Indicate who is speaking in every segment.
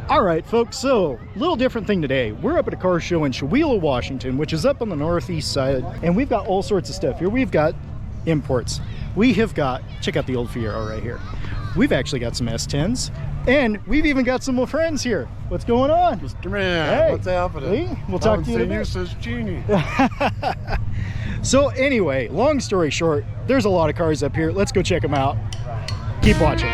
Speaker 1: All right, folks, so a little different thing today. We're up at a car show in Chewelah, Washington, which is up on the northeast side, and we've got all sorts of stuff here. We've got imports. We have got, check out the old Fiero right here. We've actually got some S10s, and we've even got some more friends here. What's going on?
Speaker 2: Mr. Man,
Speaker 1: hey,
Speaker 2: what's happening?
Speaker 1: Lee, we'll talk to you in a bit.
Speaker 2: Says Genie.
Speaker 1: So anyway, long story short, there's a lot of cars up here. Let's go check them out. Keep watching.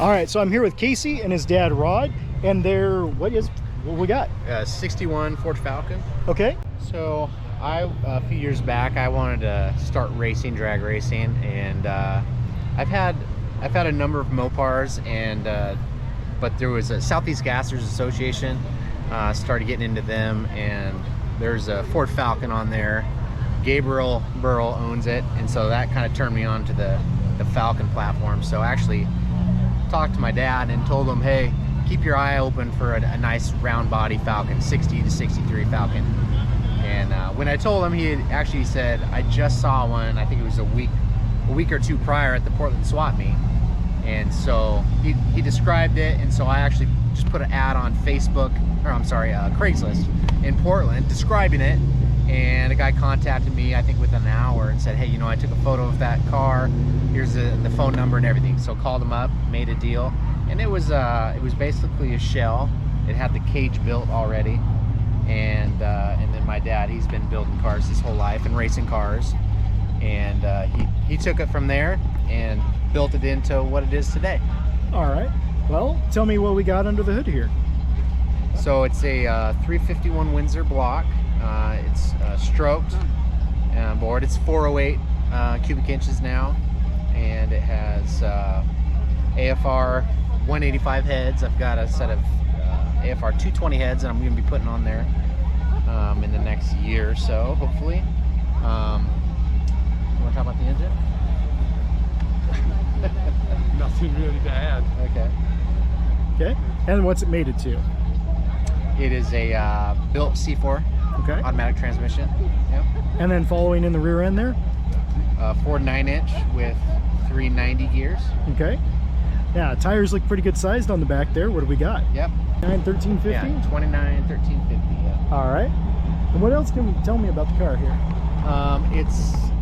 Speaker 1: All right, so I'm here with Casey and his dad Rod, and they're what we got?
Speaker 3: 61 Ford Falcon.
Speaker 1: Okay.
Speaker 3: So a few years back, I wanted to start racing, drag racing, and I've had a number of Mopars, and but there was a Southeast Gassers Association. Started getting into them, and there's a Ford Falcon on there. Gabriel Burrell owns it, and so that kind of turned me on to the Falcon platform. So actually talked to my dad and told him, hey, keep your eye open for a nice round body Falcon, 60 to 63 Falcon. And when I told him, he had actually said, I just saw one, I think it was a week or two prior at the Portland SWAT meet. And so he described it, and so I actually just put an ad on Facebook, or I'm sorry, Craigslist in Portland describing it. And a guy contacted me, I think within an hour, and said, hey, you know, I took a photo of that car. Here's the phone number and everything. So called him up, made a deal, and it was basically a shell. It had the cage built already, and then my dad, he's been building cars his whole life and racing cars, and he took it from there and built it into what it is today. All right.
Speaker 1: Well, tell me what we got under the hood here.
Speaker 3: So it's a 351 Windsor block. It's stroked board. It's 408 cubic inches now, and it has AFR 185 heads. I've got a set of AFR 220 heads that I'm going to be putting on there in the next year or so, hopefully. You want to talk about the engine?
Speaker 2: Nothing really to add.
Speaker 3: Okay.
Speaker 1: Okay. And what's it mated to?
Speaker 3: It is a built C4.
Speaker 1: Okay.
Speaker 3: Automatic transmission. Yep.
Speaker 1: And then following in the rear end there?
Speaker 3: Ford 9-inch with 390 gears.
Speaker 1: Okay. Yeah, tires look pretty good sized on the back there. What do we got?
Speaker 3: Yep.
Speaker 1: 1350?
Speaker 3: Yeah, 29, 1350. Yeah.
Speaker 1: All right. And what else can you tell me about the car here?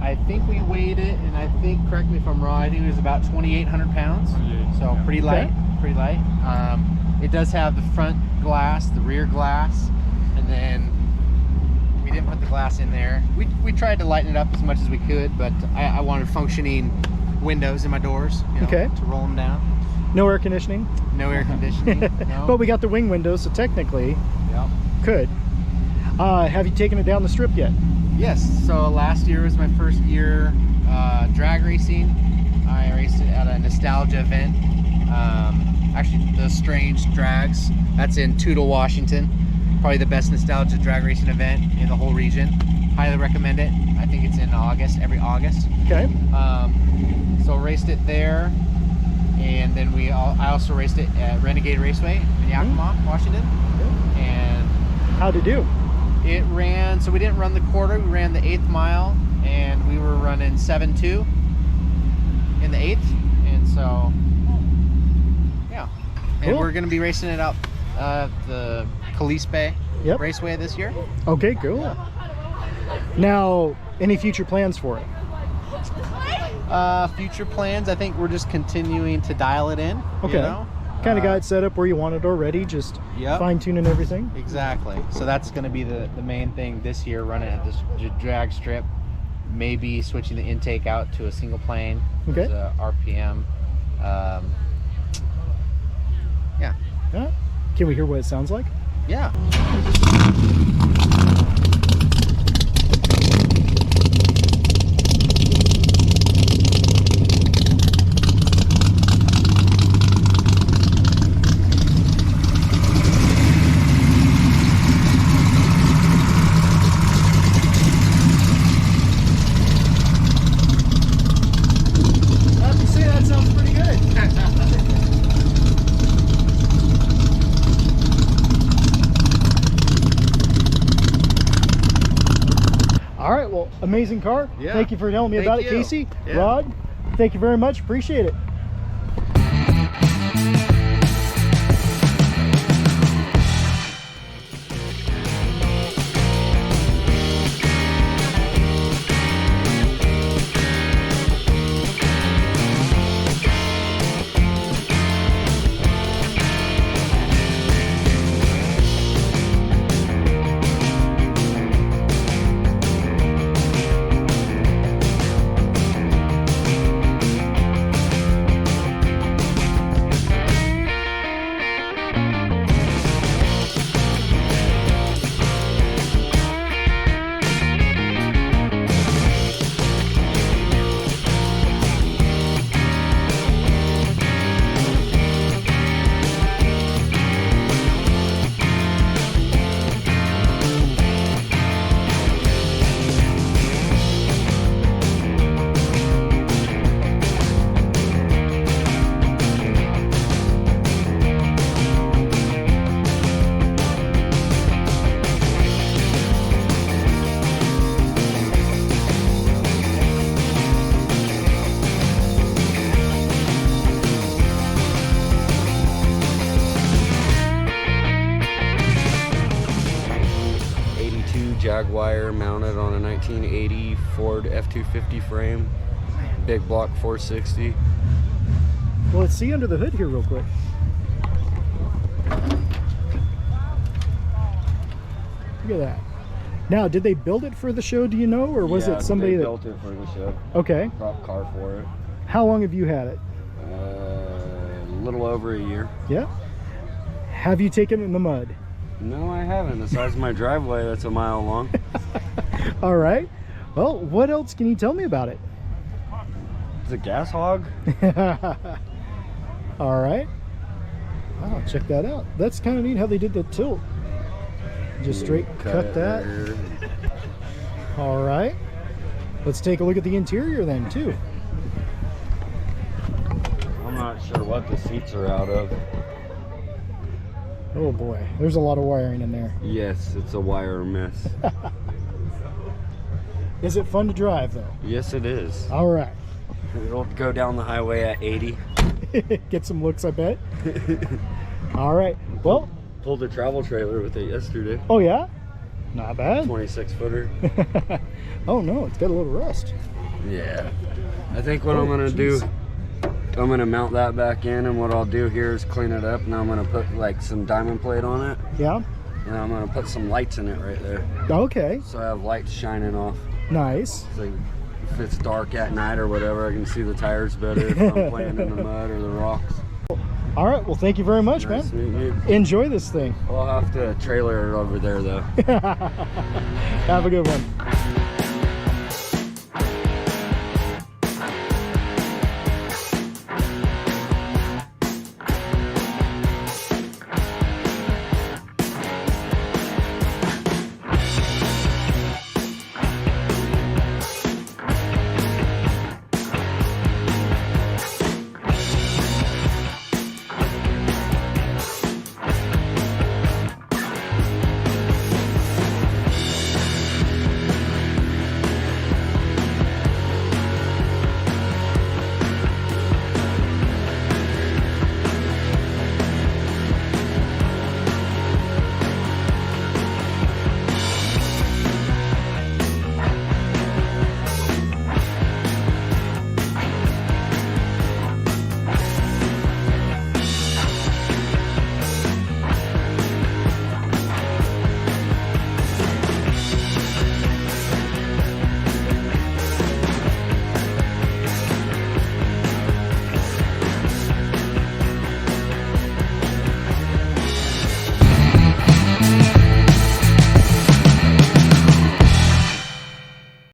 Speaker 3: I think we weighed it, and I think, correct me if I'm wrong, I think it was about 2,800 pounds. So pretty light.
Speaker 1: Okay.
Speaker 3: Pretty light. It does have the front glass, the rear glass, and then we didn't put the glass in there. We tried to lighten it up as much as we could, but I wanted functioning windows in my doors, you know,
Speaker 1: okay,
Speaker 3: to roll them down.
Speaker 1: No air conditioning?
Speaker 3: No air conditioning, no.
Speaker 1: But we got the wing windows, so technically,
Speaker 3: yep,
Speaker 1: could. Have you taken it down the strip yet?
Speaker 3: Yes, so last year was my first year drag racing. I raced it at a nostalgia event. Actually, the Strange Drags, that's in Toutle, Washington. Probably the best nostalgia drag racing event in the whole region. Highly recommend it. I think it's in August, every August.
Speaker 1: Okay.
Speaker 3: So raced it there, and then I also raced it at Renegade Raceway in Yakima, Washington. And
Speaker 1: how'd it do?
Speaker 3: It ran, so we didn't run the quarter, we ran the 8th mile, and we were running 7.2 in the 8th, and so yeah. And we're going to be racing it up the Calise Bay Raceway this year.
Speaker 1: Okay, cool. Now, any future plans for it?
Speaker 3: Future plans, I think we're just continuing to dial it in.
Speaker 1: Okay.
Speaker 3: You know?
Speaker 1: Kind of got it set up where you want it already, just
Speaker 3: Yep.
Speaker 1: fine-tuning everything.
Speaker 3: Exactly. So that's going to be the main thing this year, running at this drag strip. Maybe switching the intake out to a single plane.
Speaker 1: Okay.
Speaker 3: As a RPM. Yeah.
Speaker 1: Yeah. Can we hear what it sounds like?
Speaker 3: Yeah.
Speaker 1: I have to say that sounds pretty good. All right, well, amazing car.
Speaker 3: Yeah.
Speaker 1: Thank you for telling me
Speaker 3: Thank
Speaker 1: about it,
Speaker 3: you.
Speaker 1: Casey.
Speaker 3: Yeah.
Speaker 1: Rod, thank you very much. Appreciate it.
Speaker 4: Jaguar mounted on a 1980 Ford F-250 frame, big block 460.
Speaker 1: Well, let's see under the hood here real quick. Look at that. Now, did they build it for the show, do you know? Or was it somebody
Speaker 4: they
Speaker 1: that...
Speaker 4: built it for the show.
Speaker 1: Okay.
Speaker 4: Prop car for it.
Speaker 1: How long have you had it?
Speaker 4: A little over a year.
Speaker 1: Yeah. Have you taken it in the mud?
Speaker 4: No, I haven't. The size of my driveway, that's a mile long.
Speaker 1: All right. Well, what else can you tell me about it?
Speaker 4: It's a gas hog.
Speaker 1: All right. Wow, check that out. That's kind of neat how they did the tilt. Just straight cut that.
Speaker 4: Here.
Speaker 1: All right. Let's take a look at the interior then, too.
Speaker 4: I'm not sure what the seats are out of.
Speaker 1: Oh boy, there's a lot of wiring in there.
Speaker 4: Yes, it's a wire mess.
Speaker 1: Is it fun to drive though?
Speaker 4: Yes, it is.
Speaker 1: All right.
Speaker 4: It'll go down the highway at 80.
Speaker 1: Get some looks, I bet. All right. Well,
Speaker 4: Pulled a travel trailer with it yesterday.
Speaker 1: oh yeah? Not bad.
Speaker 4: 26 footer.
Speaker 1: Oh no, it's got a little rust.
Speaker 4: Yeah. I think what
Speaker 1: Oh,
Speaker 4: I'm gonna
Speaker 1: geez.
Speaker 4: do, I'm gonna mount that back in, and what I'll do here is clean it up, and I'm gonna put like some diamond plate on it,
Speaker 1: Yeah?
Speaker 4: and I'm gonna put some lights in it right there.
Speaker 1: Okay.
Speaker 4: So I have lights shining off.
Speaker 1: Nice.
Speaker 4: So if it's dark at night or whatever, I can see the tires better if I'm playing in the mud or the rocks.
Speaker 1: All right. Well, thank you very much,
Speaker 4: Nice
Speaker 1: man.
Speaker 4: meeting you.
Speaker 1: Enjoy this thing.
Speaker 4: I'll have to trailer it over there though.
Speaker 1: Have a good one.